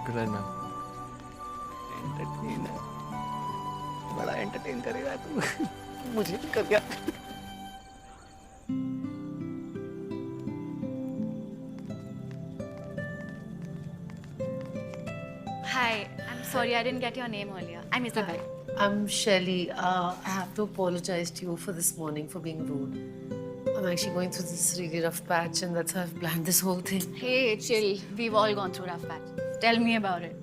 Good night ma'am. Entertainer, बड़ा entertain करेगा तू। मुझे भी कर क्या? Hi, I'm sorry I didn't get your name earlier. I'm Isabel. I'm Shelly. I have to apologize to you for this morning for being rude. I'm actually going through this really rough patch, and that's how I've planned this whole thing. Hey, chill. We've all gone through rough patch. Tell me about it.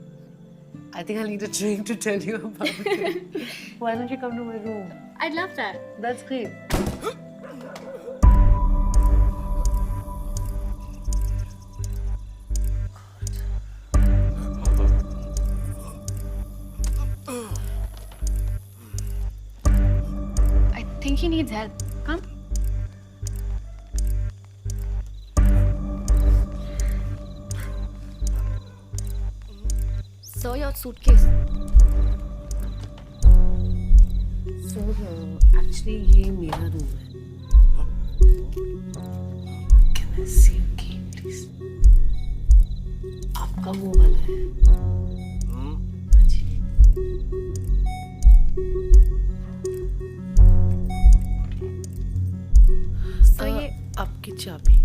I think I'll need a drink to tell you about it. Why don't you come to my room? I'd love that. That's great. I think he needs help. Come. So your suitcase. So, actually, ये मेरा room है. Can I see your key, please? आपका वो वाला है. हाँ जी. So ये आपकी चाबी.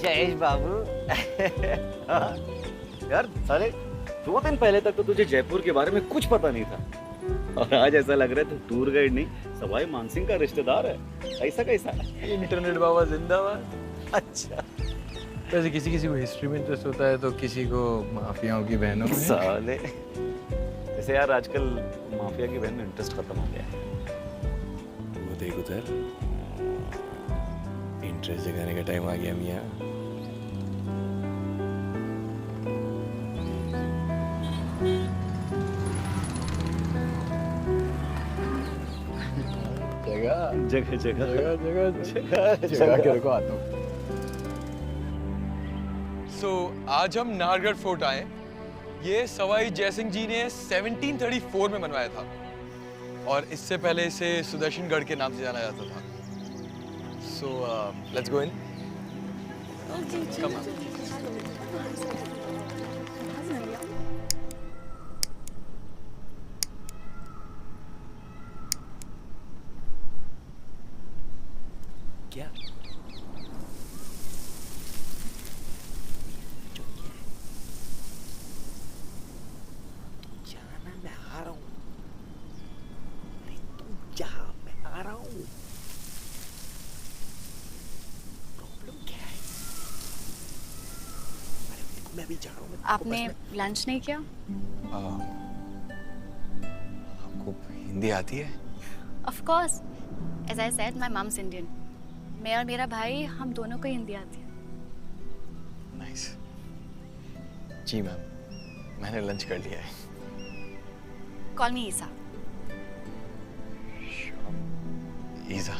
जयेश बाबू। यार साले 2 दिन पहले तक तो तुझे जयपुर के बारे में कुछ पता नहीं था और आज ऐसा लग रहा है तू टूर गाइड नहीं सवाई मानसिंह का रिश्तेदार है। ऐसा कैसा? इंटरनेट बाबा जिंदाबाद। अच्छा वैसे किसी किसी को हिस्ट्री में इंटरेस्ट होता है तो किसी को माफियाओं की बहनों में। साले जैसे यार आजकल माफिया की बहन में इंटरेस्ट खत्म हो गया है। वो देख उधर, इंटरेस्ट जगाने का टाइम आ गया मियाँ। जगह जगह जगह जगह जगह जगह के रुको आता हूँ। So, आज हम नाहरगढ़ फोर्ट आए। ये सवाई जयसिंह जी ने 1734 में बनवाया था और इससे पहले इसे सुदर्शनगढ़ के नाम से जाना जाता था। So, let's go in. Come on. क्या? जाना मैं आ रहा हूँ। अरे तू जा, मैं आ रहा हूँ। प्रॉब्लम क्या है? अरे मैं भी जा रहा हूँ। आपने लंच नहीं किया? आपको हिंदी आती है? Of course. As I said, my mom's Indian. मैं और मेरा भाई हम दोनों को हिंदी आती है। Nice. जी मैम, मैंने लंच कर लिया है। Call me Isa. ईज़ा।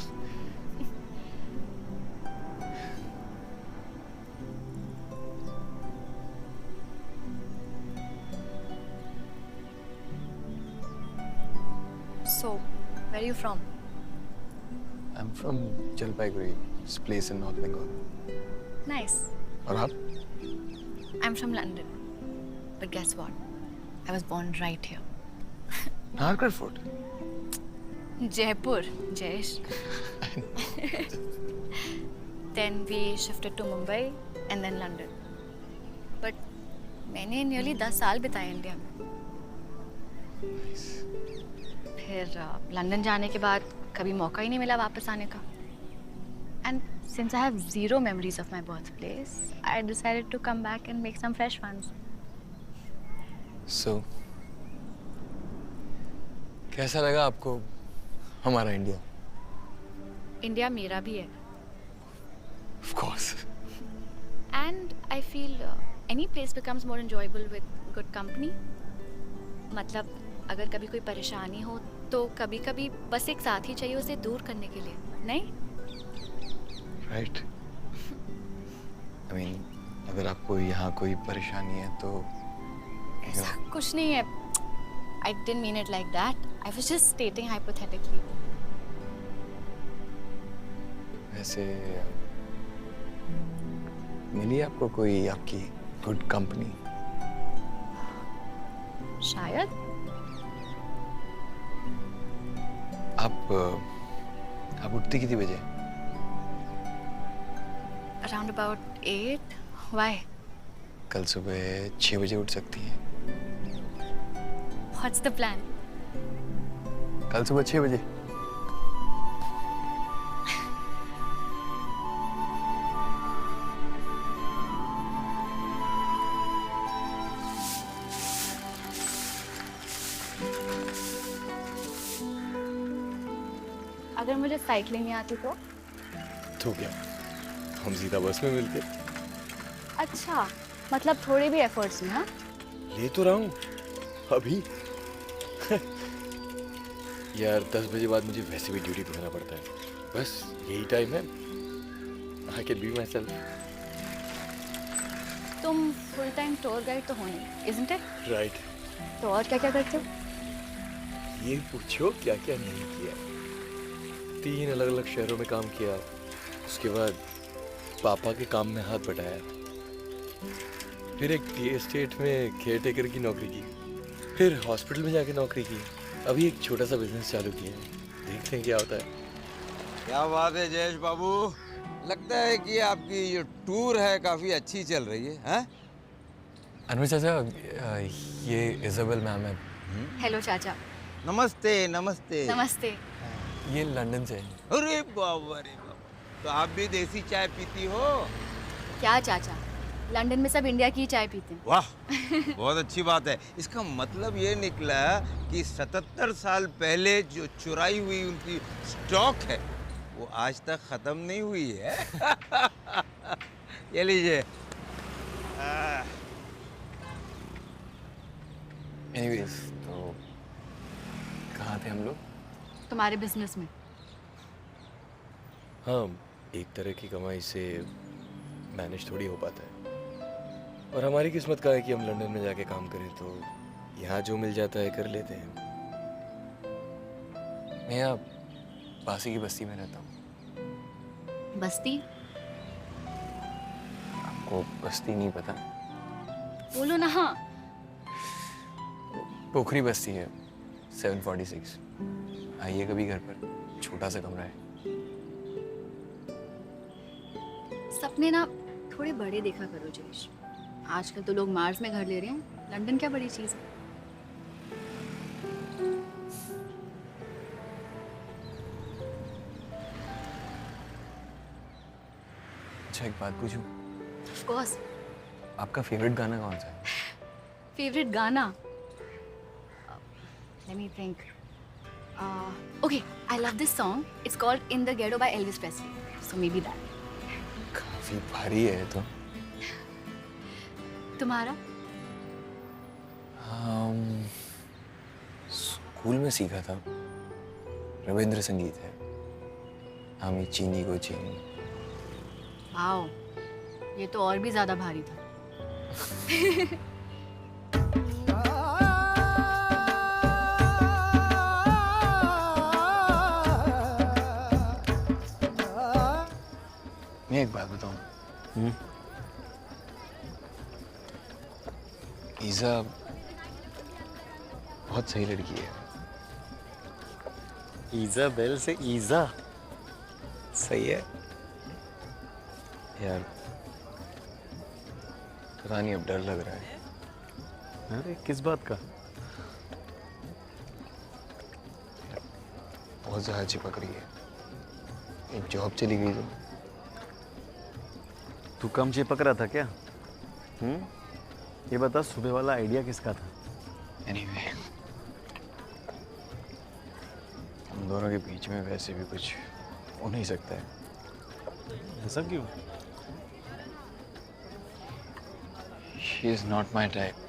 So, where are you from? I'm from Jalpaiguri, this place in North Bengal. Nice. और आप? I'm from London. But guess what? I was born right here. Nahargarh fort. Jaipur, Jayesh. Then we shifted to Mumbai and then London. But मैंने nearly 10 साल बिताए India में। फिर London जाने के बाद कभी मौका ही नहीं मिला वापस आने का। And since I have zero memories of my birthplace, I decided to come back and make some fresh ones. So, कैसा लगा आपको हमारा इंडिया? इंडिया मेरा भी है। Of course. And I feel any place becomes more enjoyable with good company. मतलब अगर कभी कोई परेशानी हो तो कभी कभी बस एक साथी चाहिए उसे दूर करने के लिए, नहीं? राइट। आई मीन अगर आपको यहाँ कोई परेशानी है तो ऐसा कुछ नहीं है. I didn't mean it like that. I was just stating hypothetically. वैसे मिली आपको कोई आपकी गुड कंपनी? शायद. आप उठती कितनी बजे? Around about 8. Why? कल सुबह 6 बजे उठ सकती हैं। What's the plan? कल सुबह 6 बजे। अगर मुझे साइकिलिंग नहीं आती तो? तो क्या हम सीधा बस में मिलते? अच्छा, मतलब थोड़े भी एफर्ट्स नहीं. हाँ, ले तो रहा हूँ अभी। यार 10 बजे बाद मुझे वैसे भी ड्यूटी पे होना पड़ता है, बस यही टाइम है। I can be my self. तुम फुल टाइम टूर गाइड तो हो नहीं, isn't it? राइट। तो और क्या क्या करते हो? ये पूछो क्या क्या नहीं किया। 3 अलग अलग शहरों में काम किया, उसके बाद पापा के काम में हाथ बटाया, फिर एक टी एस्टेट में केयर टेकर की नौकरी की, फिर हॉस्पिटल में जाके नौकरी की, अभी एक छोटा सा बिजनेस चालू किया है, देखते हैं क्या होता है। क्या बात है जयेश बाबू, लगता है कि आपकी ये टूर है काफी अच्छी चल रही है, हैं? अनवर चाचा, ये इजाबेल मैम है। हेलो चाचा. नमस्ते नमस्ते। नमस्ते. ये लंदन से है। अरे बाबा रे बाबा, तो आप भी देसी चाय पीती हो? क्या चाचा, लंदन में सब इंडिया की ही चाय पीते हैं. वाह, बहुत अच्छी बात है। इसका मतलब ये निकला कि 77 साल पहले जो चुराई हुई उनकी स्टॉक है वो आज तक खत्म नहीं हुई है। ये लीजिए। एनीवेज, तो कहाँ थे हम लोग? तुम्हारे बिजनेस में. हाँ, एक तरह की कमाई से मैनेज थोड़ी हो पाता है, और हमारी किस्मत का है कि हम लंदन में जाके काम करें, तो यहाँ जो मिल जाता है कर लेते हैं। मैं यहाँ पासी की बस्ती में रहता हूँ। बस्ती? आपको बस्ती नहीं पता? बोलो ना. हाँ, पोखरी बस्ती है, 746। आइए कभी घर पर, छोटा सा कमरा है। सपने ना थोड़े बड़े देखा करो जयेश. आजकल तो लोग मार्स में घर ले रहे हैं, लंदन क्या बड़ी चीज है. अच्छा, एक बात पूछूं? Of course. आपका फेवरेट गाना कौन सा है? Favorite गाना? Let me think. Okay, I love this song. It's called "In the Ghetto" by Elvis Presley. So maybe that. काफी भारी है तो। तुम्हारा? स्कूल में सीखा था, रविंद्र संगीत है। हमें चीनी को चीनी। वाओ, ये तो और भी ज्यादा भारी था. मैं एक बात बताऊं? ईज़ा बहुत सही लड़की है। इजाबेल से ईजा सही है यार, पता नहीं अब डर लग रहा है। अरे किस बात का? बहुत ज़्यादा चिपक रही है, एक जॉब चली गई तो। तू कम चिपक रहा था क्या? ये बता, सुबह वाला आइडिया किसका था? एनीवे, हम दोनों के बीच में वैसे भी कुछ हो नहीं सकता है। ऐसा क्यों? She is not my type.